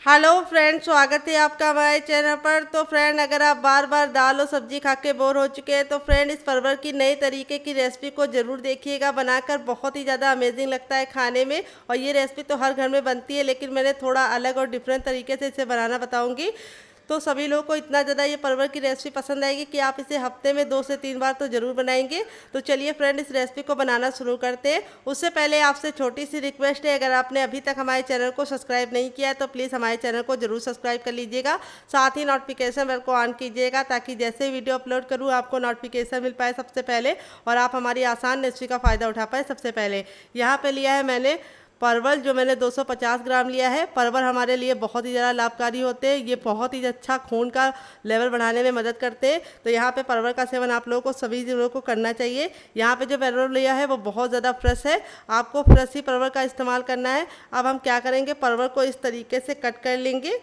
Hello friend, स्वागत है आपका हमारे चैनल पर। तो फ्रेंड, अगर आप बार बार दाल और सब्जी खा के बोर हो चुके हैं तो फ्रेंड, इस परवल की नई तरीके की रेसिपी को ज़रूर देखिएगा। बनाकर बहुत ही ज़्यादा अमेजिंग लगता है खाने में। और ये रेसिपी तो हर घर में बनती है, लेकिन मैंने थोड़ा अलग और डिफरेंट तरीके से इसे बनाना बताऊँगी। तो सभी लोगों को इतना ज़्यादा ये परवल की रेसिपी पसंद आएगी कि आप इसे हफ्ते में 2 से 3 बार तो ज़रूर बनाएंगे। तो चलिए फ्रेंड, इस रेसिपी को बनाना शुरू करते हैं। उससे पहले आपसे छोटी सी रिक्वेस्ट है, अगर आपने अभी तक हमारे चैनल को सब्सक्राइब नहीं किया है तो प्लीज़ हमारे चैनल को ज़रूर सब्सक्राइब कर लीजिएगा। साथ ही नोटिफिकेशन बेल को ऑन कीजिएगा, ताकि जैसे ही वीडियो अपलोड करूँ आपको नोटिफिकेशन मिल पाए सबसे पहले, और आप हमारी आसान रेसिपी का फ़ायदा उठा पाए सबसे पहले। यहाँ पर लिया है मैंने परवल, जो मैंने 250 ग्राम लिया है। परवल हमारे लिए बहुत ही ज़्यादा लाभकारी होते हैं। ये बहुत ही अच्छा खून का लेवल बढ़ाने में मदद करते हैं। तो यहाँ पे परवल का सेवन आप लोगों को सभी लोगों को करना चाहिए। यहाँ पे जो परवल लिया है वो बहुत ज़्यादा फ्रेश है। आपको फ्रेश ही परवल का इस्तेमाल करना है। अब हम क्या करेंगे, परवल को इस तरीके से कट कर लेंगे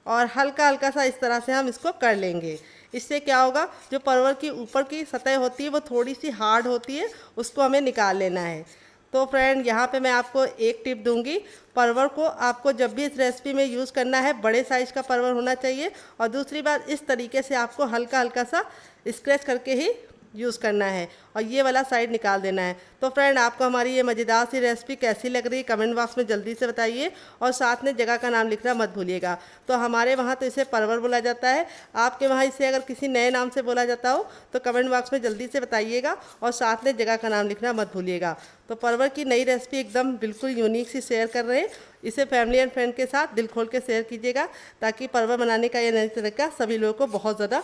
और हल्का हल्का सा इस तरह से हम इसको कर लेंगे। इससे क्या होगा, जो परवल की ऊपर की सतह होती है वो थोड़ी सी हार्ड होती है, उसको हमें निकाल लेना है। तो फ्रेंड, यहाँ पे मैं आपको एक टिप दूंगी। परवल को आपको जब भी इस रेसिपी में यूज़ करना है, बड़े साइज़ का परवल होना चाहिए। और दूसरी बात, इस तरीके से आपको हल्का हल्का सा स्क्रैच करके ही यूज़ करना है और ये वाला साइड निकाल देना है। तो फ्रेंड, आपको हमारी ये मज़ेदार सी रेसिपी कैसी लग रही है कमेंट बॉक्स में जल्दी से बताइए, और साथ में जगह का नाम लिखना मत भूलिएगा। तो हमारे वहाँ तो इसे परवल बोला जाता है, आपके वहाँ इसे अगर किसी नए नाम से बोला जाता हो तो कमेंट बॉक्स में जल्दी से बताइएगा, और साथ में जगह का नाम लिखना मत भूलिएगा। तो परवल की नई रेसिपी एकदम बिल्कुल यूनिक सी शेयर कर रहे हैं। इसे फैमिली एंड फ्रेंड के साथ दिल खोल के शेयर कीजिएगा, ताकि परवल बनाने का ये नई तरीका सभी लोगों को बहुत ज़्यादा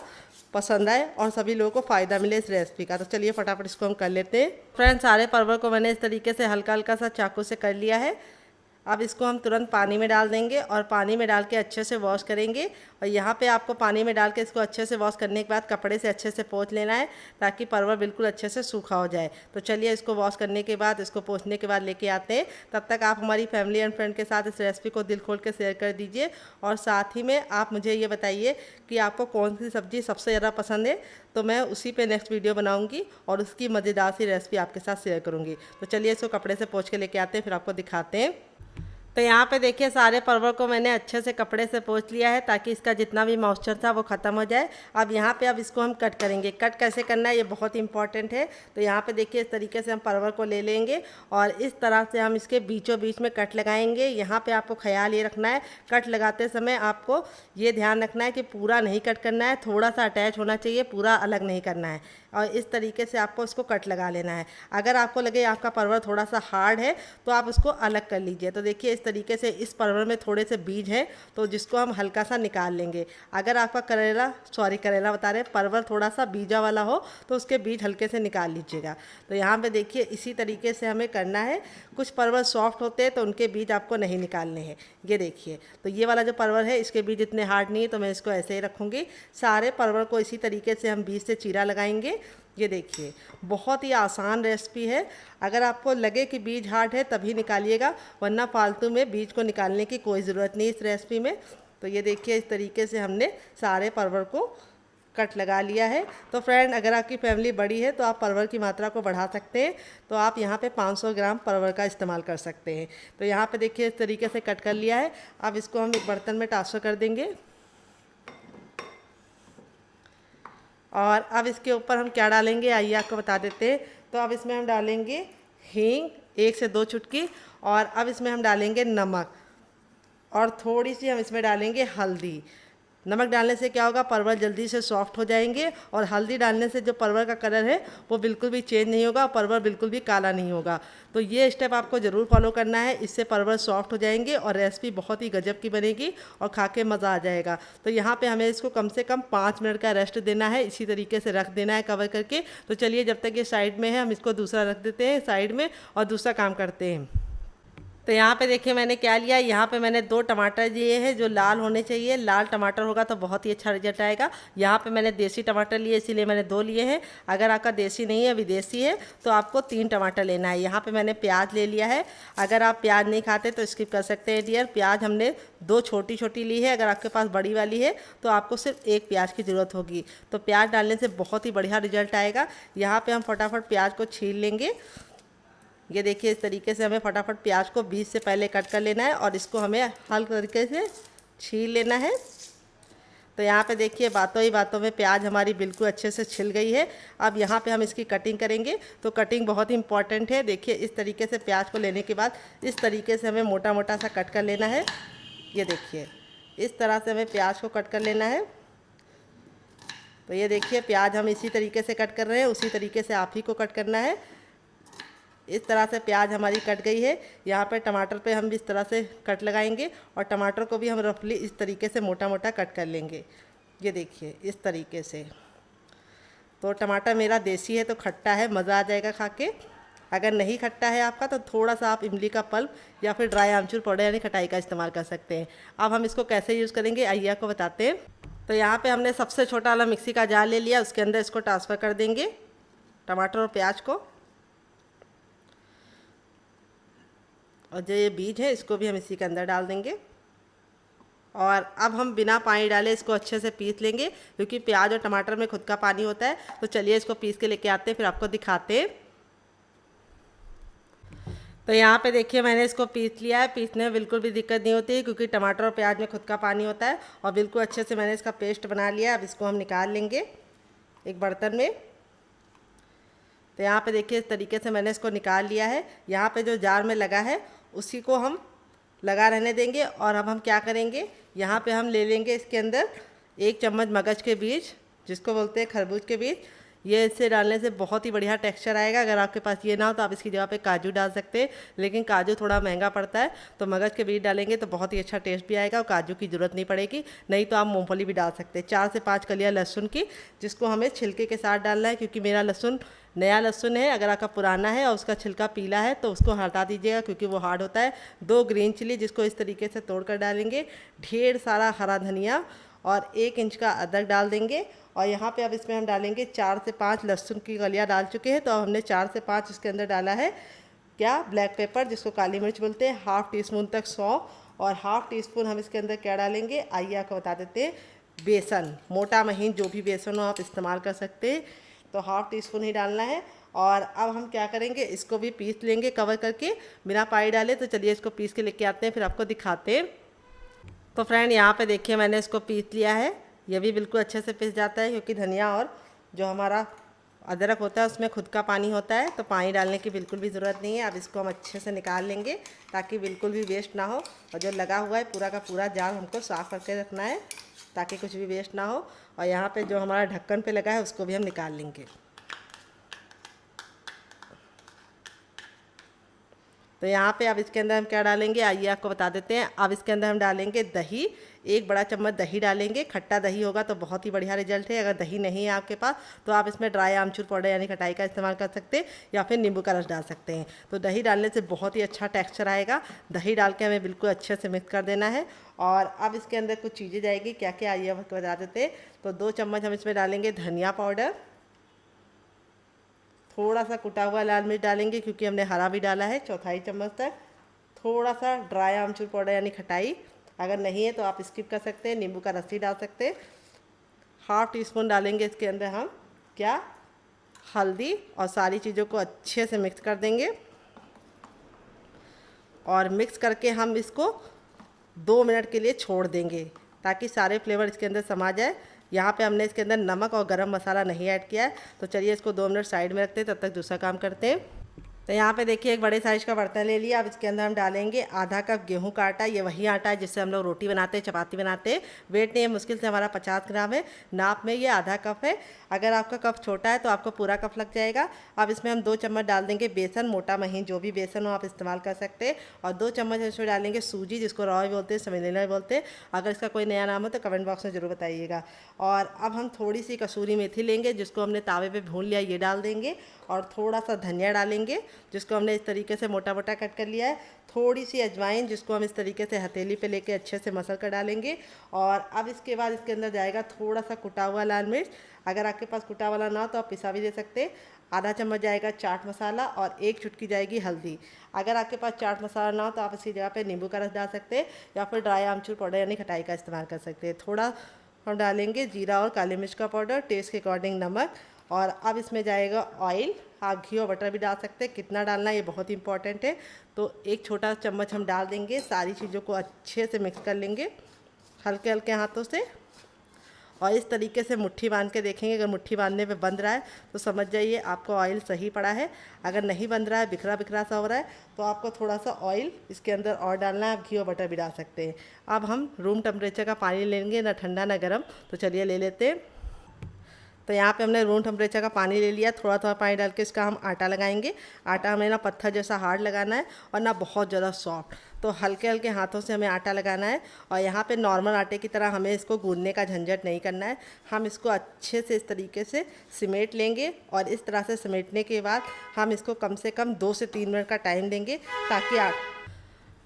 पसंद आए और सभी लोगों को फ़ायदा मिले इस रेसिपी का। तो चलिए फटाफट इसको हम कर लेते हैं। फ्रेंड्स, सारे परवल को मैंने इस तरीके से हल्का हल्का सा चाकू से कर लिया है। अब इसको हम तुरंत पानी में डाल देंगे और पानी में डाल के अच्छे से वॉश करेंगे। और यहाँ पे आपको पानी में डाल के इसको अच्छे से वॉश करने के बाद कपड़े से अच्छे से पोंछ लेना है, ताकि परवल बिल्कुल अच्छे से सूखा हो जाए। तो चलिए, इसको वॉश करने के बाद, इसको पोंछने के बाद लेके आते हैं। तब तक आप हमारी फैमिली एंड फ्रेंड के साथ इस रेसिपी को दिल खोल के शेयर कर दीजिए, और साथ ही में आप मुझे ये बताइए कि आपको कौन सी सब्ज़ी सबसे ज़्यादा पसंद है। तो मैं उसी पे नेक्स्ट वीडियो बनाऊंगी और उसकी मज़ेदार सी रेसिपी आपके साथ शेयर करूँगी। तो चलिए, इसको कपड़े से पोंछ के लेके आते हैं, फिर आपको दिखाते हैं। तो यहाँ पे देखिए, सारे परवल को मैंने अच्छे से कपड़े से पोंछ लिया है, ताकि इसका जितना भी मॉइस्चर था वो ख़त्म हो जाए। अब यहाँ पे इसको हम कट करेंगे। कट कैसे करना है ये बहुत इंपॉर्टेंट है। तो यहाँ पे देखिए, इस तरीके से हम परवल को ले लेंगे और इस तरह से हम इसके बीचों बीच में कट लगाएंगे। यहाँ पे आपको ख्याल ये रखना है, कट लगाते समय आपको ये ध्यान रखना है कि पूरा नहीं कट करना है, थोड़ा सा अटैच होना चाहिए, पूरा अलग नहीं करना है। और इस तरीके से आपको इसको कट लगा लेना है। अगर आपको लगे आपका परवल थोड़ा सा हार्ड है तो आप उसको अलग कर लीजिए। तो देखिए, इस तरीके से इस परवल में थोड़े से बीज हैं, तो जिसको हम हल्का सा निकाल लेंगे। अगर आपका करेला बता रहे, परवल थोड़ा सा बीजा वाला हो तो उसके बीज हल्के से निकाल लीजिएगा। तो यहाँ पे देखिए, इसी तरीके से हमें करना है। कुछ परवल सॉफ्ट होते हैं तो उनके बीज आपको नहीं निकालने हैं। ये देखिए, तो ये वाला जो परवल है इसके बीज इतने हार्ड नहीं है, तो मैं इसको ऐसे ही रखूँगी। सारे परवल को इसी तरीके से हम बीज से चीरा लगाएंगे। ये देखिए, बहुत ही आसान रेसिपी है। अगर आपको लगे कि बीज हार्ड है तभी निकालिएगा, वरना फालतू में बीज को निकालने की कोई ज़रूरत नहीं इस रेसिपी में। तो ये देखिए, इस तरीके से हमने सारे परवल को कट लगा लिया है। तो फ्रेंड, अगर आपकी फैमिली बड़ी है तो आप परवल की मात्रा को बढ़ा सकते हैं। तो आप यहाँ पे 500 ग्राम परवल का इस्तेमाल कर सकते हैं। तो यहाँ पे देखिए, इस तरीके से कट कर लिया है। अब इसको हम एक बर्तन में ट्रांसफ़र कर देंगे। और अब इसके ऊपर हम क्या डालेंगे आइए आपको बता देते हैं। तो अब इसमें हम डालेंगे हींग 1 से 2 चुटकी, और अब इसमें हम डालेंगे नमक, और थोड़ी सी हम इसमें डालेंगे हल्दी। नमक डालने से क्या होगा, परवल जल्दी से सॉफ्ट हो जाएंगे, और हल्दी डालने से जो परवल का कलर है वो बिल्कुल भी चेंज नहीं होगा, परवल बिल्कुल भी काला नहीं होगा। तो ये स्टेप आपको ज़रूर फॉलो करना है, इससे परवल सॉफ्ट हो जाएंगे और रेसिपी बहुत ही गजब की बनेगी और खा के मज़ा आ जाएगा। तो यहाँ पे हमें इसको कम से कम 5 मिनट का रेस्ट देना है, इसी तरीके से रख देना है कवर करके। तो चलिए, जब तक ये साइड में है हम इसको दूसरा रख देते हैं साइड में और दूसरा काम करते हैं। तो यहाँ पे देखिए, मैंने क्या लिया, यहाँ पे मैंने 2 टमाटर लिए हैं जो लाल होने चाहिए। लाल टमाटर होगा तो बहुत ही अच्छा रिजल्ट आएगा। यहाँ पे मैंने देसी टमाटर लिए, इसीलिए मैंने 2 लिए हैं। अगर आपका देसी नहीं है, विदेशी है, तो आपको 3 टमाटर लेना है। यहाँ पे मैंने प्याज ले लिया है। अगर आप प्याज नहीं खाते तो स्किप कर सकते हैं डियर। प्याज हमने 2 छोटी छोटी ली है। अगर आपके पास बड़ी वाली है तो आपको सिर्फ 1 प्याज की ज़रूरत होगी। तो प्याज डालने से बहुत ही बढ़िया रिजल्ट आएगा। यहाँ पर हम फटाफट प्याज को छील लेंगे। ये देखिए, इस तरीके से हमें फटाफट प्याज को बीज से पहले कट कर लेना है, और इसको हमें हल्के तरीके से छील लेना है। तो यहाँ पे देखिए बातों ही बातों में प्याज हमारी बिल्कुल अच्छे से छिल गई है। अब यहाँ पे हम इसकी कटिंग करेंगे। तो कटिंग बहुत ही इंपॉर्टेंट है। देखिए इस तरीके से प्याज को लेने के बाद इस तरीके से हमें मोटा मोटा सा कट कर लेना है। ये देखिए इस तरह से हमें प्याज को कट कर लेना है। तो ये देखिए प्याज हम इसी तरीके से कट कर रहे हैं, उसी तरीके से आप ही को कट करना है। इस तरह से प्याज हमारी कट गई है। यहाँ पे टमाटर पे हम भी इस तरह से कट लगाएंगे और टमाटर को भी हम रफली इस तरीके से मोटा मोटा कट कर लेंगे। ये देखिए इस तरीके से। तो टमाटर मेरा देसी है तो खट्टा है, मज़ा आ जाएगा खा के। अगर नहीं खट्टा है आपका तो थोड़ा सा आप इमली का पल्प या फिर ड्राई आमचूर पाउडर यानी खटाई का इस्तेमाल कर सकते हैं। अब हम इसको कैसे यूज़ करेंगे आइए आपको बताते हैं। तो यहाँ पे हमने सबसे छोटा वाला मिक्सी का जार ले लिया, उसके अंदर इसको ट्रांसफ़र कर देंगे टमाटर और प्याज को। और जो ये बीज है इसको भी हम इसी के अंदर डाल देंगे। और अब हम बिना पानी डाले इसको अच्छे से पीस लेंगे, क्योंकि प्याज और टमाटर में खुद का पानी होता है। तो चलिए इसको पीस के लेके आते हैं, फिर आपको दिखाते हैं। तो यहाँ पे देखिए मैंने इसको पीस लिया है। पीसने में बिल्कुल भी दिक्कत नहीं होती है, क्योंकि टमाटर और प्याज में खुद का पानी होता है। और बिल्कुल अच्छे से मैंने इसका पेस्ट बना लिया। अब इसको हम निकाल लेंगे एक बर्तन में। तो यहाँ पे देखिए इस तरीके से मैंने इसको निकाल लिया है। यहाँ पे जो जार में लगा है उसी को हम लगा रहने देंगे। और अब हम क्या करेंगे, यहाँ पे हम ले लेंगे इसके अंदर 1 चम्मच मगज के बीज, जिसको बोलते हैं खरबूज के बीज। ये इससे डालने से बहुत ही बढ़िया टेक्सचर आएगा। अगर आपके पास ये ना हो तो आप इसकी जगह पे काजू डाल सकते हैं, लेकिन काजू थोड़ा महंगा पड़ता है। तो मगज के बीज डालेंगे तो बहुत ही अच्छा टेस्ट भी आएगा और काजू की ज़रूरत नहीं पड़ेगी। नहीं तो आप मूंगफली भी डाल सकते हैं। 4 से 5 कलियाँ लहसुन की, जिसको हमें छिलके के साथ डालना है, क्योंकि मेरा लहसुन नया लहसुन है। अगर आपका पुराना है और उसका छिलका पीला है तो उसको हटा दीजिएगा, क्योंकि वो हार्ड होता है। 2 ग्रीन चिली, जिसको इस तरीके से तोड़ कर डालेंगे। ढेर सारा हरा धनिया और 1 इंच का अदरक डाल देंगे। और यहाँ पे अब इसमें हम डालेंगे 4 से 5 लहसुन की कलियाँ डाल चुके हैं। तो अब हमने 4 से 5 इसके अंदर डाला है क्या, ब्लैक पेपर, जिसको काली मिर्च बोलते हैं। ½ टीस्पून तक सौंफ और ½ टीस्पून हम इसके अंदर क्या डालेंगे आइए आपको बता देते हैं, बेसन। मोटा महीन जो भी बेसन हो आप इस्तेमाल कर सकते हैं। तो ½ टीस्पून ही डालना है। और अब हम क्या करेंगे, इसको भी पीस लेंगे कवर करके बिना पानी डाले। तो चलिए इसको पीस के लेके आते हैं, फिर आपको दिखाते हैं। तो फ्रेंड यहाँ पे देखिए मैंने इसको पीस लिया है। ये भी बिल्कुल अच्छे से पिस जाता है, क्योंकि धनिया और जो हमारा अदरक होता है उसमें खुद का पानी होता है। तो पानी डालने की बिल्कुल भी ज़रूरत नहीं है। अब इसको हम अच्छे से निकाल लेंगे, ताकि बिल्कुल भी वेस्ट ना हो। और जो लगा हुआ है पूरा का पूरा जार हमको साफ़ करके रखना है, ताकि कुछ भी वेस्ट ना हो। और यहाँ पे जो हमारा ढक्कन पे लगा है उसको भी हम निकाल लेंगे। तो यहाँ पे अब इसके अंदर हम क्या डालेंगे आइए आपको बता देते हैं। अब इसके अंदर हम डालेंगे दही। 1 बड़ा चम्मच दही डालेंगे। खट्टा दही होगा तो बहुत ही बढ़िया रिजल्ट है। अगर दही नहीं है आपके पास तो आप इसमें ड्राई आमचूर पाउडर यानी खटाई का इस्तेमाल कर सकते हैं, या फिर नींबू का रस डाल सकते हैं। तो दही डालने से बहुत ही अच्छा टेक्सचर आएगा। दही डाल के हमें बिल्कुल अच्छे से मिक्स कर देना है। और अब इसके अंदर कुछ चीज़ें जाएगी, क्या क्या आइए आपको बता देते हैं। तो 2 चम्मच हम इसमें डालेंगे धनिया पाउडर। थोड़ा सा कुटा हुआ लाल मिर्च डालेंगे, क्योंकि हमने हरा भी डाला है, 1/4 चम्मच तक। थोड़ा सा ड्राई आमचूर पाउडर यानी खटाई, अगर नहीं है तो आप स्किप कर सकते हैं। नींबू का रस ही डाल सकते हैं। ½ टीस्पून डालेंगे इसके अंदर हम क्या, हल्दी। और सारी चीज़ों को अच्छे से मिक्स कर देंगे। और मिक्स करके हम इसको 2 मिनट के लिए छोड़ देंगे, ताकि सारे फ्लेवर इसके अंदर समा जाए। यहाँ पे हमने इसके अंदर नमक और गरम मसाला नहीं ऐड किया है। तो चलिए इसको 2 मिनट साइड में रखते हैं, तब तक दूसरा काम करते हैं। तो यहाँ पे देखिए एक बड़े साइज़ का बर्तन ले लिया। अब इसके अंदर हम डालेंगे ½ कप गेहूं का आटा। ये वही आटा है जिससे हम लोग रोटी बनाते हैं, चपाती बनाते हैं। वेट नहीं है, मुश्किल से हमारा 50 ग्राम है। नाप में ये ½ कप है। अगर आपका कप छोटा है तो आपको पूरा कप लग जाएगा। अब इसमें हम 2 चम्मच डाल देंगे बेसन, मोटा महीन जो भी बेसन हो आप इस्तेमाल कर सकते हैं। और 2 चम्मच इसमें डालेंगे सूजी, जिसको रॉय बोलते हैं, सेमेलिना बोलते हैं। अगर इसका कोई नया नाम हो तो कमेंट बॉक्स में ज़रूर बताइएगा। और अब हम थोड़ी सी कसूरी मेथी लेंगे, जिसको हमने तावे पे भून लिया, ये डाल देंगे। और थोड़ा सा धनिया डालेंगे, जिसको हमने इस तरीके से मोटा मोटा कट कर लिया है। थोड़ी सी अजवाइन, जिसको हम इस तरीके से हथेली पे लेके अच्छे से मसल कर डालेंगे। और अब इसके बाद इसके अंदर जाएगा थोड़ा सा कुटा हुआ लाल मिर्च। अगर आपके पास कुटा वाला ना हो तो आप पिसा भी दे सकते हैं। ½ चम्मच जाएगा चाट मसाला और 1 चुटकी जाएगी हल्दी। अगर आपके पास चाट मसाला ना हो तो आप इसकी जगह पे नींबू का रस डाल सकते हैं, या फिर ड्राई आमचूर पाउडर यानी खटाई का इस्तेमाल कर सकते हैं। थोड़ा हम डालेंगे जीरा और काली मिर्च का पाउडर, टेस्ट के अकॉर्डिंग नमक। और अब इसमें जाएगा ऑयल। आप घी और बटर भी डाल सकते हैं। कितना डालना है ये बहुत इंपॉर्टेंट है। तो 1 छोटा चम्मच हम डाल देंगे। सारी चीज़ों को अच्छे से मिक्स कर लेंगे। हल्के हल्के हाथों से, और इस तरीके से मुट्ठी बांध के देखेंगे। अगर मुट्ठी बांधने पे बंध रहा है तो समझ जाइए आपको ऑयल सही पड़ा है। अगर नहीं बंध रहा है, बिखरा बिखरा सा हो रहा है, तो आपको थोड़ा सा ऑयल इसके अंदर और डालना है। आप घी और बटर भी डाल सकते हैं। अब हम रूम टेम्परेचर का पानी लेंगे, ना ठंडा ना गर्म। तो चलिए ले लेते हैं। तो यहाँ पे हमने रूम टेम्परेचर का पानी ले लिया। थोड़ा थोड़ा पानी डाल के इसका हम आटा लगाएंगे। आटा हमें ना पत्थर जैसा हार्ड लगाना है और ना बहुत ज़्यादा सॉफ्ट। तो हल्के हल्के हाथों से हमें आटा लगाना है। और यहाँ पे नॉर्मल आटे की तरह हमें इसको गूंदने का झंझट नहीं करना है। हम इसको अच्छे से इस तरीके से सिमेट लेंगे, और इस तरह से समेटने के बाद हम इसको कम से कम 2 से 3 मिनट का टाइम देंगे, ताकि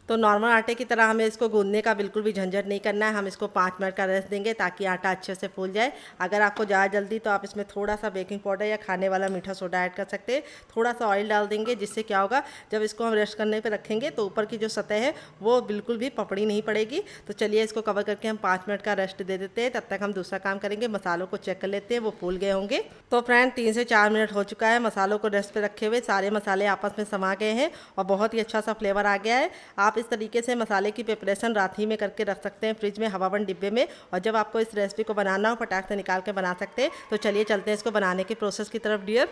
तो नॉर्मल आटे की तरह हमें इसको गूंदने का बिल्कुल भी झंझट नहीं करना है। हम इसको 5 मिनट का रेस्ट देंगे ताकि आटा अच्छे से फूल जाए। अगर आपको ज़्यादा जल्दी, तो आप इसमें थोड़ा सा बेकिंग पाउडर या खाने वाला मीठा सोडा ऐड कर सकते हैं। थोड़ा सा ऑयल डाल देंगे, जिससे क्या होगा, जब इसको हम रेस्ट करने पर रखेंगे तो ऊपर की जो सतह है वो बिल्कुल भी पपड़ी नहीं पड़ेगी। तो चलिए इसको कवर करके हम 5 मिनट का रेस्ट दे देते हैं। तब तक हम दूसरा काम करेंगे, मसालों को चेक कर लेते हैं वो फूल गए होंगे। तो फ्रेंड 3 से 4 मिनट हो चुका है मसालों को रेस्ट पे रखे हुए। सारे मसाले आपस में समा गए हैं और बहुत ही अच्छा सा फ्लेवर आ गया है। आप इस तरीके से मसाले की प्रिपरेशन रात ही में करके रख सकते हैं फ्रिज में हवाबंद डिब्बे में, और जब आपको इस रेसिपी को बनाना हो फटाक से निकाल के बना सकते हैं। तो चलिए चलते हैं इसको बनाने की प्रोसेस की तरफ डियर।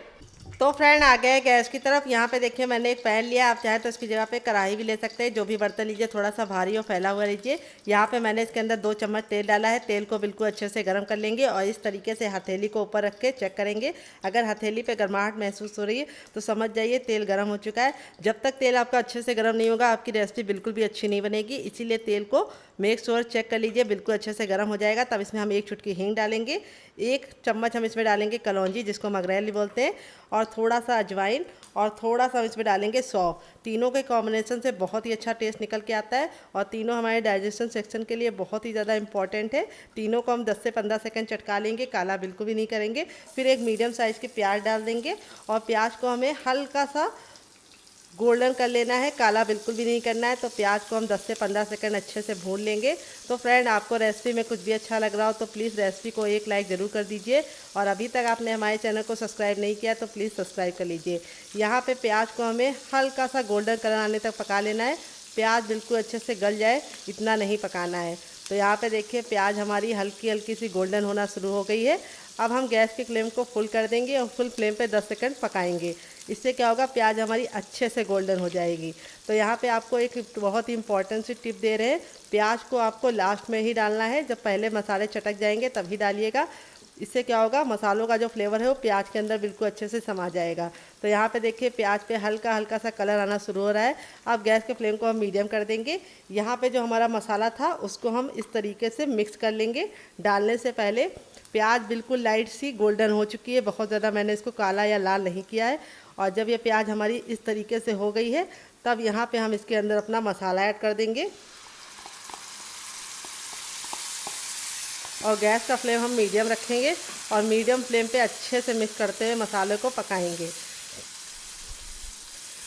तो फ्रेंड आ गए गैस की तरफ। यहाँ पे देखिए मैंने एक पैन लिया। आप चाहे तो इसकी जगह पे कढ़ाई भी ले सकते हैं। जो भी बर्तन लीजिए थोड़ा सा भारी और फैला हुआ लीजिए। यहाँ पे मैंने इसके अंदर 2 चम्मच तेल डाला है। तेल को बिल्कुल अच्छे से गर्म कर लेंगे और इस तरीके से हथेली को ऊपर रख के चेक करेंगे। अगर हथेली पे गर्माहट महसूस हो रही है तो समझ जाइए तेल गर्म हो चुका है। जब तक तेल आपका अच्छे से गर्म नहीं होगा आपकी रेसिपी बिल्कुल भी अच्छी नहीं बनेगी। इसीलिए तेल को मेक श्योर चेक कर लीजिए बिल्कुल अच्छे से गर्म हो जाएगा। तब इसमें हम 1 चुटकी हींग डालेंगे। 1 चम्मच हम इसमें डालेंगे कलौंजी, जिसको मगरैली बोलते हैं, और थोड़ा सा अजवाइन, और थोड़ा सा हम इसमें डालेंगे सौंफ। तीनों के कॉम्बिनेशन से बहुत ही अच्छा टेस्ट निकल के आता है, और तीनों हमारे डाइजेशन सेक्शन के लिए बहुत ही ज़्यादा इंपॉर्टेंट है। तीनों को हम 10 से 15 सेकंड चटका लेंगे, काला बिल्कुल भी नहीं करेंगे। फिर एक मीडियम साइज़ के प्याज डाल देंगे, और प्याज को हमें हल्का सा गोल्डन कर लेना है, काला बिल्कुल भी नहीं करना है। तो प्याज को हम 10 से 15 सेकंड अच्छे से भून लेंगे। तो फ्रेंड आपको रेसिपी में कुछ भी अच्छा लग रहा हो तो प्लीज़ रेसिपी को एक लाइक ज़रूर कर दीजिए, और अभी तक आपने हमारे चैनल को सब्सक्राइब नहीं किया तो प्लीज़ सब्सक्राइब कर लीजिए। यहाँ पे प्याज को हमें हल्का सा गोल्डन कलर आने तक पका लेना है। प्याज बिल्कुल अच्छे से गल जाए इतना नहीं पकाना है। तो यहाँ पे देखिए प्याज हमारी हल्की हल्की सी गोल्डन होना शुरू हो गई है। अब हम गैस की फ्लेम को फुल कर देंगे और फुल फ्लेम पे 10 सेकंड पकाएंगे। इससे क्या होगा, प्याज हमारी अच्छे से गोल्डन हो जाएगी। तो यहाँ पे आपको एक बहुत ही इंपॉर्टेंट सी टिप दे रहे हैं, प्याज को आपको लास्ट में ही डालना है। जब पहले मसाले चटक जाएंगे तभी डालिएगा। इससे क्या होगा, मसालों का जो फ्लेवर है वो प्याज के अंदर बिल्कुल अच्छे से समा जाएगा। तो यहाँ पे देखिए प्याज पे हल्का हल्का सा कलर आना शुरू हो रहा है। अब गैस के फ्लेम को हम मीडियम कर देंगे। यहाँ पे जो हमारा मसाला था उसको हम इस तरीके से मिक्स कर लेंगे। डालने से पहले प्याज बिल्कुल लाइट सी गोल्डन हो चुकी है, बहुत ज़्यादा मैंने इसको काला या लाल नहीं किया है। और जब ये प्याज हमारी इस तरीके से हो गई है तब यहाँ पे हम इसके अंदर अपना मसाला ऐड कर देंगे, और गैस का फ्लेम हम मीडियम रखेंगे और मीडियम फ्लेम पे अच्छे से मिक्स करते हुए मसाले को पकाएंगे।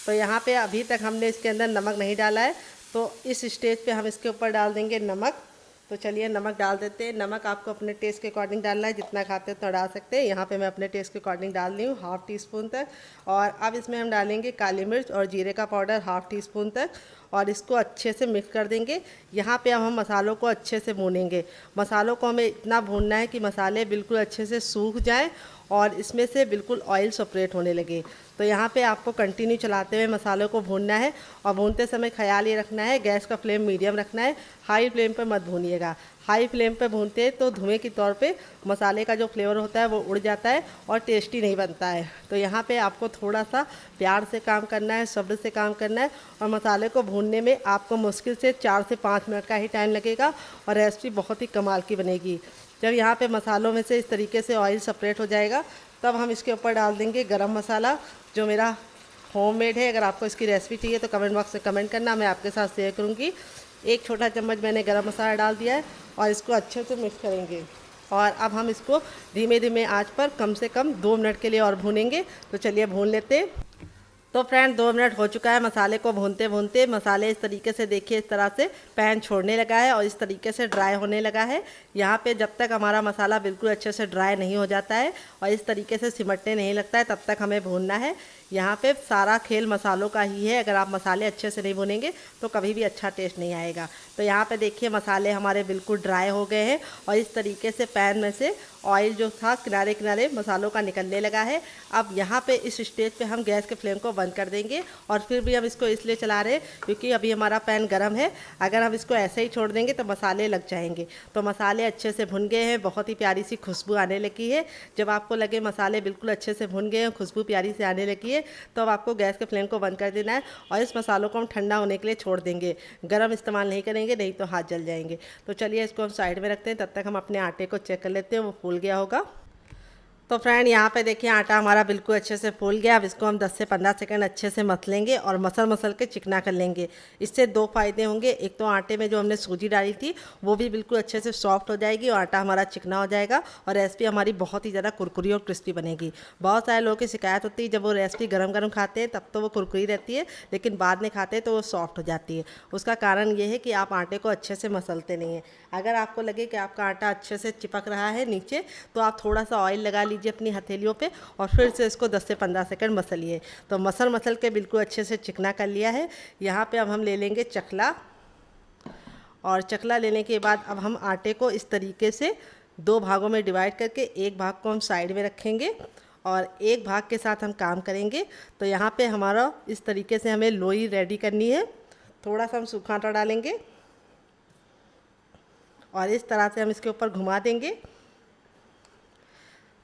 तो यहाँ पे अभी तक हमने इसके अंदर नमक नहीं डाला है, तो इस स्टेज पे हम इसके ऊपर डाल देंगे नमक। तो चलिए नमक डाल देते हैं। नमक आपको अपने टेस्ट के अकॉर्डिंग डालना है, जितना खाते हैं उतना डाल सकते हैं। यहाँ पे मैं अपने टेस्ट के अकॉर्डिंग डाल रही हूँ 1/2 टीस्पून तक। और अब इसमें हम डालेंगे काली मिर्च और जीरे का पाउडर 1/2 टीस्पून तक, और इसको अच्छे से मिक्स कर देंगे। यहाँ पे अब हम मसालों को अच्छे से भूनेंगे। मसालों को हमें इतना भूनना है कि मसाले बिल्कुल अच्छे से सूख जाएँ और इसमें से बिल्कुल ऑयल सेपरेट होने लगे। तो यहाँ पे आपको कंटिन्यू चलाते हुए मसालों को भूनना है, और भूनते समय ख्याल ये रखना है गैस का फ्लेम मीडियम रखना है, हाई फ्लेम पे मत भूनिएगा। हाई फ्लेम पे भूनते हैं तो धुएं के तौर पे मसाले का जो फ्लेवर होता है वो उड़ जाता है और टेस्टी नहीं बनता है। तो यहाँ पे आपको थोड़ा सा प्यार से काम करना है, सब्र से काम करना है, और मसाले को भूनने में आपको मुश्किल से 4 से 5 मिनट का ही टाइम लगेगा, और रेसिपी बहुत ही कमाल की बनेगी। जब यहाँ पे मसालों में से इस तरीके से ऑयल सेपरेट हो जाएगा तब हम इसके ऊपर डाल देंगे गरम मसाला, जो मेरा होममेड है। अगर आपको इसकी रेसिपी चाहिए तो कमेंट बॉक्स में कमेंट करना, मैं आपके साथ शेयर करूँगी। 1 छोटा चम्मच मैंने गरम मसाला डाल दिया है और इसको अच्छे से मिक्स करेंगे। और अब हम इसको धीमे धीमे आंच पर कम से कम 2 मिनट के लिए और भूनेंगे। तो चलिए भून लेते हैं। तो फ्रेंड 2 मिनट हो चुका है मसाले को भूनते भूनते। मसाले इस तरीके से देखिए इस तरह से पैन छोड़ने लगा है और इस तरीके से ड्राई होने लगा है। यहाँ पे जब तक हमारा मसाला बिल्कुल अच्छे से ड्राई नहीं हो जाता है और इस तरीके से सिमटने नहीं लगता है तब तक हमें भूनना है। यहाँ पे सारा खेल मसालों का ही है। अगर आप मसाले अच्छे से नहीं भुनेंगे तो कभी भी अच्छा टेस्ट नहीं आएगा। तो यहाँ पे देखिए मसाले हमारे बिल्कुल ड्राई हो गए हैं और इस तरीके से पैन में से ऑयल जो था किनारे किनारे मसालों का निकलने लगा है। अब यहाँ पे इस स्टेज पे हम गैस के फ्लेम को बंद कर देंगे और फिर भी हम इसको इसलिए चला रहे हैं क्योंकि अभी हमारा पैन गर्म है। अगर हम इसको ऐसे ही छोड़ देंगे तो मसाले लग जाएंगे। तो मसाले अच्छे से भुन गए हैं, बहुत ही प्यारी सी खुशबू आने लगी है। जब आपको लगे मसाले बिल्कुल अच्छे से भुन गए हैं, खुशबू प्यारी से आने लगी है, तो अब आपको गैस के फ्लेम को बंद कर देना है और इस मसालों को हम ठंडा होने के लिए छोड़ देंगे। गर्म इस्तेमाल नहीं करेंगे, नहीं तो हाथ जल जाएंगे। तो चलिए इसको हम साइड में रखते हैं, तब तक हम अपने आटे को चेक कर लेते हैं वो फूल गया होगा। तो फ्रेंड यहाँ पे देखिए आटा हमारा बिल्कुल अच्छे से फूल गया। अब इसको हम 10 से 15 सेकंड अच्छे से मसलेंगे और मसल के चिकना कर लेंगे। इससे दो फायदे होंगे, एक तो आटे में जो हमने सूजी डाली थी वो भी बिल्कुल अच्छे से सॉफ्ट हो जाएगी और आटा हमारा चिकना हो जाएगा और रेसिपी हमारी बहुत ही ज़्यादा कुरकुरी और क्रिस्पी बनेगी। बहुत सारे लोगों की शिकायत होती है जब वो रेसिपी गरम गरम खाते हैं तब तो वो कुरकुरी रहती है, लेकिन बाद में खाते हैं तो वो सॉफ्ट हो जाती है। उसका कारण ये है कि आप आटे को अच्छे से मसलते नहीं हैं। अगर आपको लगे कि आपका आटा अच्छे से चिपक रहा है नीचे, तो आप थोड़ा सा ऑयल लगा लीजिए अपनी हथेलियों पे और फिर से इसको 10 से 15 सेकंड मसलिए। तो मसल के बिल्कुल अच्छे से चिकना कर लिया है। यहाँ पे अब हम ले लेंगे चकला और चकला लेने के बाद अब हम आटे को इस तरीके से दो भागों में डिवाइड करके एक भाग को हम साइड में रखेंगे और एक भाग के साथ हम काम करेंगे। तो यहाँ पे हमारा इस तरीके से हमें लोई रेडी करनी है। थोड़ा सा हम सूखा आटा डालेंगे और इस तरह से हम इसके ऊपर घुमा देंगे।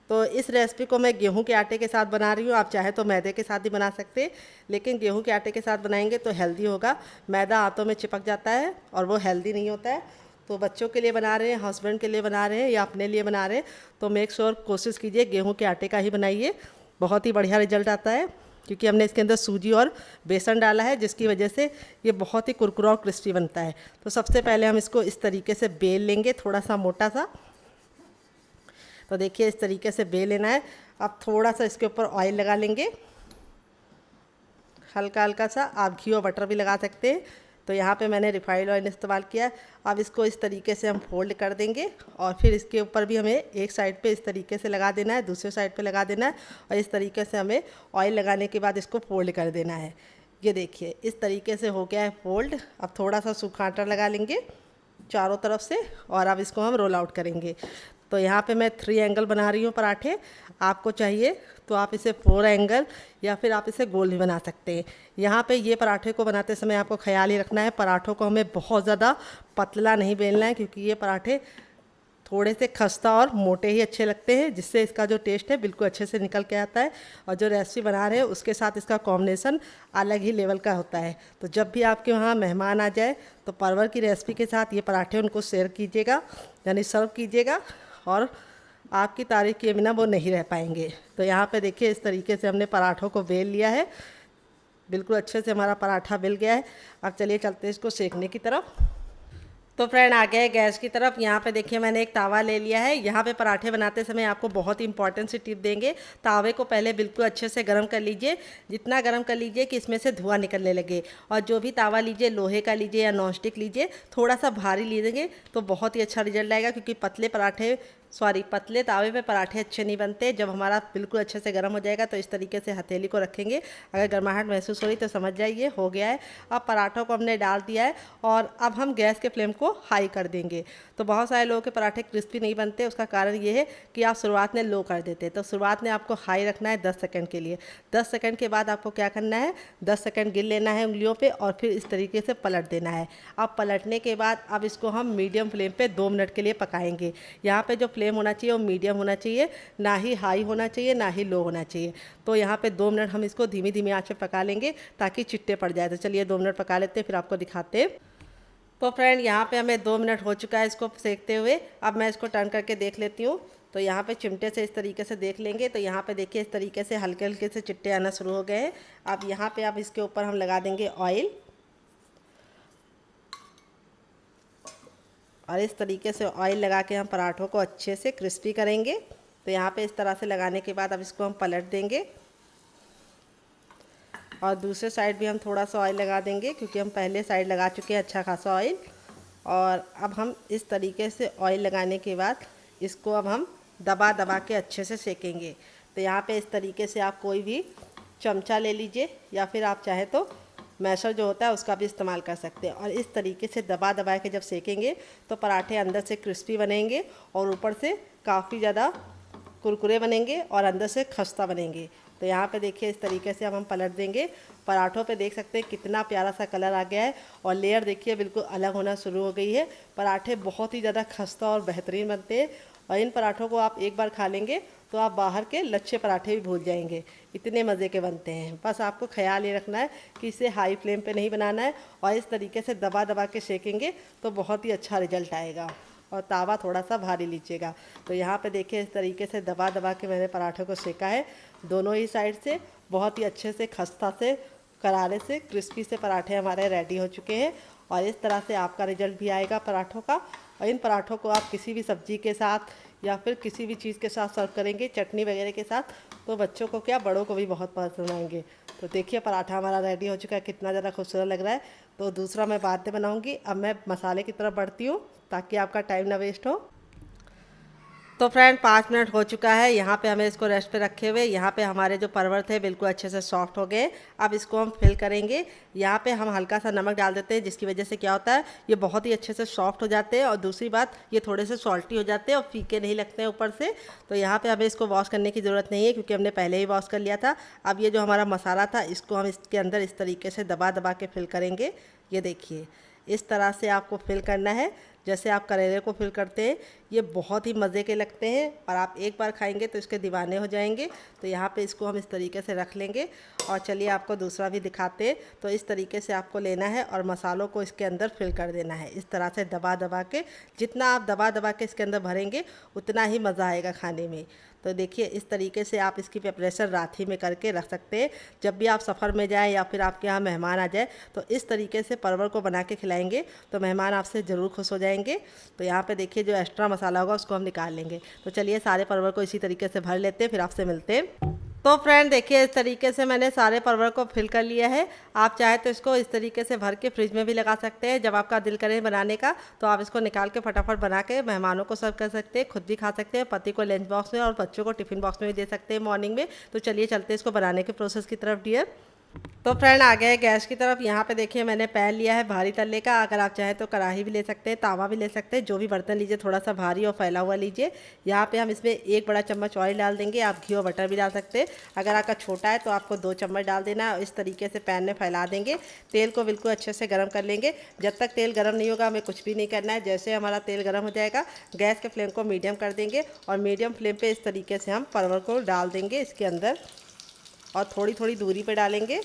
तो इस रेसिपी को मैं गेहूं के आटे के साथ बना रही हूँ, आप चाहे तो मैदे के साथ भी बना सकते हैं, लेकिन गेहूं के आटे के साथ बनाएंगे तो हेल्दी होगा। मैदा हाथों में चिपक जाता है और वो हेल्दी नहीं होता है। तो बच्चों के लिए बना रहे हैं, हस्बैंड के लिए बना रहे हैं या अपने लिए बना रहे हैं, तो मेक श्योर कोशिश कीजिए गेहूँ के आटे का ही बनाइए। बहुत ही बढ़िया रिजल्ट आता है क्योंकि हमने इसके अंदर सूजी और बेसन डाला है, जिसकी वजह से ये बहुत ही कुरकुरा और क्रिस्पी बनता है। तो सबसे पहले हम इसको इस तरीके से बेल लेंगे, थोड़ा सा मोटा सा। तो देखिए इस तरीके से बेल लेना है। अब थोड़ा सा इसके ऊपर ऑयल लगा लेंगे, हल्का हल्का सा। आप घी और बटर भी लगा सकते हैं। तो यहाँ पे मैंने रिफाइंड ऑयल इस्तेमाल किया है। अब इसको इस तरीके से हम फोल्ड कर देंगे और फिर इसके ऊपर भी हमें एक साइड पे इस तरीके से लगा देना है, दूसरे साइड पे लगा देना है और इस तरीके से हमें ऑयल लगाने के बाद इसको फोल्ड कर देना है। ये देखिए इस तरीके से हो गया है फोल्ड। अब थोड़ा सा सूखा आटा लगा लेंगे चारों तरफ से और अब इसको हम रोल आउट करेंगे। तो यहाँ पे मैं 3 एंगल बना रही हूँ पराठे। आपको चाहिए तो आप इसे 4 एंगल या फिर आप इसे गोल भी बना सकते हैं। यहाँ पे ये पराठे को बनाते समय आपको ख्याल ही रखना है, पराठों को हमें बहुत ज़्यादा पतला नहीं बेलना है क्योंकि ये पराठे थोड़े से खस्ता और मोटे ही अच्छे लगते हैं, जिससे इसका जो टेस्ट है बिल्कुल अच्छे से निकल के आता है और जो रेसिपी बना रहे हैं उसके साथ इसका कॉम्बिनेशन अलग ही लेवल का होता है। तो जब भी आपके वहाँ मेहमान आ जाए तो परवर की रेसिपी के साथ ये पराठे उनको शेयर कीजिएगा, यानी सर्व कीजिएगा और आपकी तारीफ़ किए बिना वो नहीं रह पाएंगे। तो यहाँ पे देखिए इस तरीके से हमने पराठों को बेल लिया है, बिल्कुल अच्छे से हमारा पराठा बेल गया है। अब चलिए चलते हैं इसको सेकने की तरफ। तो फ्रेंड आ गए गैस की तरफ। यहाँ पे देखिए मैंने एक तावा ले लिया है। यहाँ पे पराठे बनाते समय आपको बहुत ही इंपॉर्टेंट सी टिप देंगे। तावे को पहले बिल्कुल अच्छे से गर्म कर लीजिए, जितना गर्म कर लीजिए कि इसमें से धुआं निकलने लगे। और जो भी तावा लीजिए, लोहे का लीजिए या नॉन स्टिक लीजिए, थोड़ा सा भारी लीजिए तो बहुत ही अच्छा रिजल्ट आएगा क्योंकि पतले तावे पे पराठे अच्छे नहीं बनते। जब हमारा बिल्कुल अच्छे से गर्म हो जाएगा तो इस तरीके से हथेली को रखेंगे। अगर गर्माहट महसूस हो रही तो समझ जाइए हो गया है। अब पराठों को हमने डाल दिया है और अब हम गैस के फ्लेम को हाई कर देंगे। तो बहुत सारे लोगों के पराठे क्रिस्पी नहीं बनते, उसका कारण ये है कि आप शुरुआत में लो कर देते हैं। तो शुरुआत में आपको हाई रखना है 10 सेकंड के लिए। 10 सेकंड के बाद आपको क्या करना है, 10 सेकंड गिन लेना है उंगलियों पे और फिर इस तरीके से पलट देना है। अब पलटने के बाद अब इसको हम मीडियम फ्लेम पे 2 मिनट के लिए पकाएंगे। यहाँ पे जो फ्लेम होना चाहिए वो मीडियम होना चाहिए, ना ही हाई होना चाहिए ना ही लो होना चाहिए। तो यहाँ पे 2 मिनट हम इसको धीमी धीमी आंच पे पका लेंगे ताकि चिट्टे पड़ जाए। तो चलिए 2 मिनट पका लेते हैं, फिर आपको दिखाते हैं। तो फ्रेंड यहाँ पे हमें 2 मिनट हो चुका है इसको सेकते हुए। अब मैं इसको टर्न करके देख लेती हूँ। तो यहाँ पे चिमटे से इस तरीके से देख लेंगे तो यहाँ पे देखिए इस तरीके से हल्के हल्के से चिट्टे आना शुरू हो गए हैं। अब यहाँ पे अब इसके ऊपर हम लगा देंगे ऑयल और इस तरीके से ऑयल लगा के हम पराठों को अच्छे से क्रिस्पी करेंगे। तो यहाँ पे इस तरह से लगाने के बाद अब इसको हम पलट देंगे और दूसरे साइड भी हम थोड़ा सा ऑयल लगा देंगे क्योंकि हम पहले साइड लगा चुके हैं अच्छा खासा ऑयल। और अब हम इस तरीके से ऑयल लगाने के बाद इसको अब हम दबा दबा के अच्छे से सेकेंगे। तो यहाँ पे इस तरीके से आप कोई भी चमचा ले लीजिए या फिर आप चाहे तो मैशर जो होता है उसका भी इस्तेमाल कर सकते हैं। और इस तरीके से दबा दबा के जब सेकेंगे तो पराठे अंदर से क्रिस्पी बनेंगे और ऊपर से काफ़ी ज़्यादा कुरकुरे बनेंगे और अंदर से खस्ता बनेंगे। तो यहाँ पे देखिए इस तरीके से अब हम पलट देंगे। पराठों पे देख सकते हैं कितना प्यारा सा कलर आ गया है और लेयर देखिए बिल्कुल अलग होना शुरू हो गई है। पराठे बहुत ही ज़्यादा खस्ता और बेहतरीन बनते हैं और इन पराठों को आप एक बार खा लेंगे तो आप बाहर के लच्छे पराठे भी भूल जाएंगे, इतने मज़े के बनते हैं। बस आपको ख्याल ये रखना है कि इसे हाई फ्लेम पे नहीं बनाना है और इस तरीके से दबा दबा के सेकेंगे तो बहुत ही अच्छा रिजल्ट आएगा। और तावा थोड़ा सा भारी लीजिएगा। तो यहाँ पे देखिए इस तरीके से दबा दबा के मैंने पराठे को सेका है दोनों ही साइड से। बहुत ही अच्छे से खस्ता से करारे से क्रिस्पी से पराठे हमारे रेडी हो चुके हैं और इस तरह से आपका रिजल्ट भी आएगा पराठों का। और इन पराठों को आप किसी भी सब्जी के साथ या फिर किसी भी चीज़ के साथ सर्व करेंगे, चटनी वगैरह के साथ, तो बच्चों को क्या बड़ों को भी बहुत पसंद आएंगे। तो देखिए पराठा हमारा रेडी हो चुका है, कितना ज़्यादा खूबसूरत लग रहा है। तो दूसरा मैं बाद में बनाऊंगी। अब मैं मसाले की तरफ बढ़ती हूँ ताकि आपका टाइम ना वेस्ट हो। तो फ्रेंड 5 मिनट हो चुका है। यहाँ पे हमें इसको रेस्ट पे रखे हुए। यहाँ पे हमारे जो परवर थे बिल्कुल अच्छे से सॉफ्ट हो गए। अब इसको हम फिल करेंगे। यहाँ पे हम हल्का सा नमक डाल देते हैं जिसकी वजह से क्या होता है ये बहुत ही अच्छे से सॉफ्ट हो जाते हैं और दूसरी बात ये थोड़े से सॉल्टी हो जाते हैं और फीके नहीं लगते हैं ऊपर से। तो यहाँ पर हमें इसको वॉश करने की ज़रूरत नहीं है क्योंकि हमने पहले ही वॉश कर लिया था। अब ये जो हमारा मसाला था इसको हम इसके अंदर इस तरीके से दबा दबा के फिल करेंगे। ये देखिए इस तरह से आपको फिल करना है जैसे आप करेले को फिल करते हैं। ये बहुत ही मज़े के लगते हैं और आप एक बार खाएंगे तो इसके दीवाने हो जाएंगे। तो यहाँ पे इसको हम इस तरीके से रख लेंगे और चलिए आपको दूसरा भी दिखाते हैं। तो इस तरीके से आपको लेना है और मसालों को इसके अंदर फिल कर देना है इस तरह से दबा दबा के। जितना आप दबा दबा के इसके अंदर भरेंगे उतना ही मज़ा आएगा खाने में। तो देखिए इस तरीके से आप इसकी प्रिपरेशन रात ही में करके रख सकते हैं। जब भी आप सफ़र में जाएं या फिर आपके यहाँ मेहमान आ जाए तो इस तरीके से परवर को बना के खिलाएंगे तो मेहमान आपसे ज़रूर खुश हो जाएंगे। तो यहाँ पे देखिए जो एक्स्ट्रा मसाला होगा उसको हम निकाल लेंगे। तो चलिए सारे परवर को इसी तरीके से भर लेते हैं, फिर आपसे मिलते हैं। तो फ्रेंड देखिए इस तरीके से मैंने सारे परवर को फिल कर लिया है। आप चाहे तो इसको इस तरीके से भर के फ्रिज में भी लगा सकते हैं। जब आपका दिल करे बनाने का तो आप इसको निकाल के फटाफट बना के मेहमानों को सर्व कर सकते हैं, खुद भी खा सकते हैं, पति को लंच बॉक्स में और बच्चों को टिफ़िन बॉक्स में भी दे सकते हैं मॉर्निंग में। तो चलिए चलते हैं इसको बनाने के प्रोसेस की तरफ डियर। तो फ्रेंड आ गए गैस की तरफ। यहाँ पे देखिए मैंने पैन लिया है भारी तल्ले का। अगर आप चाहें तो कढ़ाई भी ले सकते हैं, तावा भी ले सकते हैं, जो भी बर्तन लीजिए थोड़ा सा भारी और फैला हुआ लीजिए। यहाँ पे हम इसमें 1 बड़ा चम्मच ऑयल डाल देंगे। आप घी और बटर भी डाल सकते हैं। अगर आपका छोटा है तो आपको 2 चम्मच डाल देना है और इस तरीके से पैन में फैला देंगे। तेल को बिल्कुल अच्छे से गर्म कर लेंगे। जब तक तेल गर्म नहीं होगा हमें कुछ भी नहीं करना है। जैसे हमारा तेल गर्म हो जाएगा गैस के फ्लेम को मीडियम कर देंगे और मीडियम फ्लेम पर इस तरीके से हम परवर को डाल देंगे इसके अंदर और थोड़ी थोड़ी दूरी पर डालेंगे।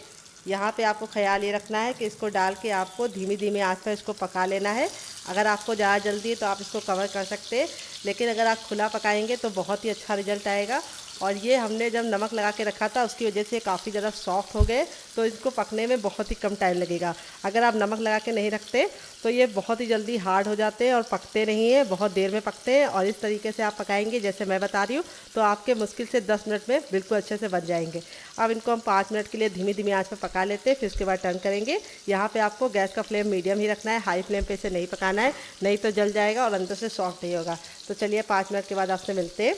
यहाँ पे आपको ख्याल ये रखना है कि इसको डाल के आपको धीमी धीमी आंच पर इसको पका लेना है। अगर आपको ज़्यादा जल्दी है तो आप इसको कवर कर सकते हैं, लेकिन अगर आप खुला पकाएंगे तो बहुत ही अच्छा रिजल्ट आएगा। और ये हमने जब नमक लगा के रखा था उसकी वजह से काफ़ी ज़्यादा सॉफ्ट हो गए, तो इसको पकने में बहुत ही कम टाइम लगेगा। अगर आप नमक लगा के नहीं रखते तो ये बहुत ही जल्दी हार्ड हो जाते हैं और पकते नहीं हैं, बहुत देर में पकते हैं। और इस तरीके से आप पकाएंगे जैसे मैं बता रही हूँ तो आपके मुश्किल से 10 मिनट में बिल्कुल अच्छे से बन जाएंगे। अब इनको हम 5 मिनट के लिए धीमी धीमी आंच पर पका लेते हैं, फिर उसके बाद टर्न करेंगे। यहाँ पे आपको गैस का फ्लेम मीडियम ही रखना है, हाई फ्लेम पे इसे नहीं पकाना है, नहीं तो जल जाएगा और अंदर से सॉफ्ट नहीं होगा। तो चलिए 5 मिनट के बाद आपसे मिलते हैं।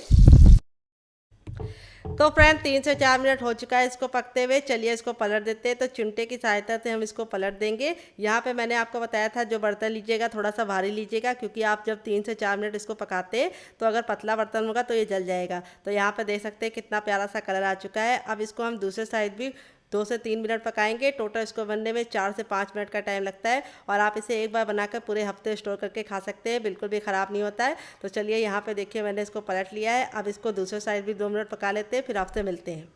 तो फ्रेंड 3 से 4 मिनट हो चुका है इसको पकते हुए। चलिए इसको पलट देते हैं। तो चिमटे की सहायता से हम इसको पलट देंगे। यहाँ पे मैंने आपको बताया था जो बर्तन लीजिएगा थोड़ा सा भारी लीजिएगा, क्योंकि आप जब 3 से 4 मिनट इसको पकाते हैं तो अगर पतला बर्तन होगा तो ये जल जाएगा। तो यहाँ पे देख सकते हैं कितना प्यारा सा कलर आ चुका है। अब इसको हम दूसरे साइड भी 2 से 3 मिनट पकाएंगे। टोटल इसको बनने में 4 से 5 मिनट का टाइम लगता है और आप इसे एक बार बनाकर पूरे हफ्ते स्टोर करके खा सकते हैं, बिल्कुल भी ख़राब नहीं होता है। तो चलिए यहाँ पे देखिए मैंने इसको पलट लिया है। अब इसको दूसरे साइड भी 2 मिनट पका लेते हैं, फिर आपसे मिलते हैं।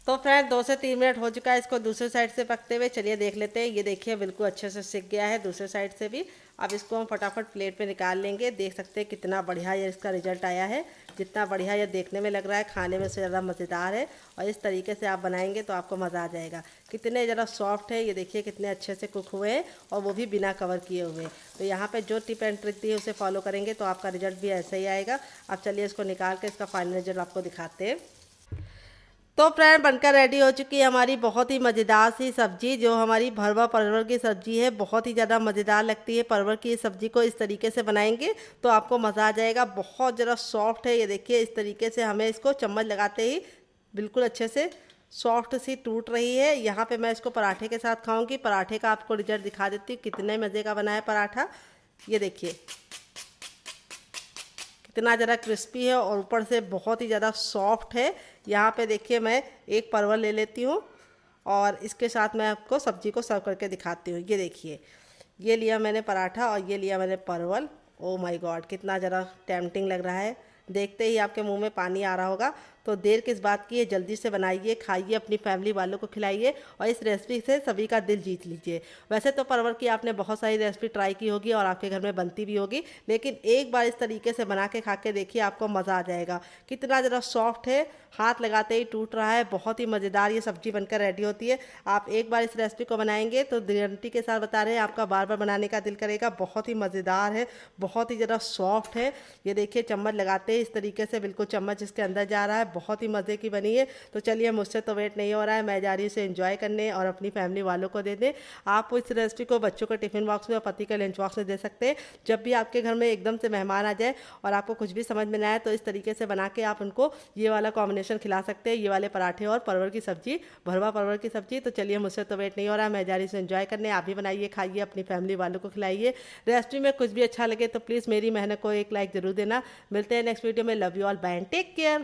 तो फ्रेंड 2 से 3 मिनट हो चुका है इसको दूसरे साइड से पकते हुए। चलिए देख लेते हैं। ये देखिए बिल्कुल अच्छे से सिक गया है दूसरे साइड से भी। अब इसको हम फटाफट प्लेट पे निकाल लेंगे। देख सकते हैं कितना बढ़िया ये इसका रिजल्ट आया है। जितना बढ़िया ये देखने में लग रहा है खाने में से ज़्यादा मज़ेदार है। और इस तरीके से आप बनाएंगे तो आपको मज़ा आ जाएगा। कितने ज़रा सॉफ्ट है, ये देखिए कितने अच्छे से कुक हुए हैं और वो भी बिना कवर किए हुए। तो यहाँ पे जो टिप एंड ट्रिक दी है उसे फॉलो करेंगे तो आपका रिजल्ट भी ऐसा ही आएगा। अब चलिए इसको निकाल के इसका फाइनल रिजल्ट आपको दिखाते हैं। तो फ्रेंड बनकर रेडी हो चुकी है हमारी बहुत ही मज़ेदार सी सब्जी, जो हमारी भरवा परवर की सब्जी है। बहुत ही ज़्यादा मज़ेदार लगती है। परवर की सब्जी को इस तरीके से बनाएंगे तो आपको मज़ा आ जाएगा। बहुत ज़रा सॉफ्ट है, ये देखिए इस तरीके से हमें इसको चम्मच लगाते ही बिल्कुल अच्छे से सॉफ्ट सी टूट रही है। यहाँ पे मैं इसको पराठे के साथ खाऊंगी। पराठे का आपको रिजल्ट दिखा देती हूँ कितने मज़े का बना है पराठा। ये देखिए कितना ज़रा क्रिस्पी है और ऊपर से बहुत ही ज़्यादा सॉफ्ट है। यहाँ पे देखिए मैं एक परवल ले लेती हूँ और इसके साथ मैं आपको सब्जी को सर्व करके दिखाती हूँ। ये देखिए ये लिया मैंने पराठा और ये लिया मैंने परवल। ओ माय गॉड कितना ज़रा टेम्पटिंग लग रहा है, देखते ही आपके मुंह में पानी आ रहा होगा। तो देर किस बात की है, जल्दी से बनाइए, खाइए, अपनी फैमिली वालों को खिलाइए और इस रेसिपी से सभी का दिल जीत लीजिए। वैसे तो परवल की आपने बहुत सारी रेसिपी ट्राई की होगी और आपके घर में बनती भी होगी, लेकिन एक बार इस तरीके से बना के खा के देखिए, आपको मज़ा आ जाएगा। कितना ज़रा सॉफ्ट है, हाथ लगाते ही टूट रहा है, बहुत ही मज़ेदार ये सब्जी बनकर रेडी होती है। आप एक बार इस रेसिपी को बनाएंगे तो गारंटी के साथ बता रहे हैं आपका बार बार बनाने का दिल करेगा। बहुत ही मज़ेदार है, बहुत ही ज़रा सॉफ्ट है। ये देखिए चम्मच लगाते ही इस तरीके से बिल्कुल चम्मच इसके अंदर जा रहा है, बहुत ही मज़े की बनी है। तो चलिए मुझसे तो वेट नहीं हो रहा है, मैं जा रही हूँ इसे एंजॉय करने और अपनी फैमिली वालों को दे दें। आप इस रेसिपी को बच्चों के टिफिन बॉक्स में और पति के लंच बॉक्स में दे सकते हैं। जब भी आपके घर में एकदम से मेहमान आ जाए और आपको कुछ भी समझ में ना आए तो इस तरीके से बना के आप उनको ये वाला कॉम्बिनेशन खिला सकते हैं, ये वाले पराठे और परवल की सब्जी, भरवा परवल की सब्जी। तो चलिए मुझसे तो वेट नहीं हो रहा है, मैं जा रही हूँ एंजॉय करने। आप भी बनाइए, खाइए, अपनी फैमिली वालों को खिलाइए। रेसिपी में कुछ भी अच्छा लगे तो प्लीज़ मेरी मेहनत को एक लाइक जरूर देना। मिलते हैं नेक्स्ट वीडियो में। Love you all, bye and take care.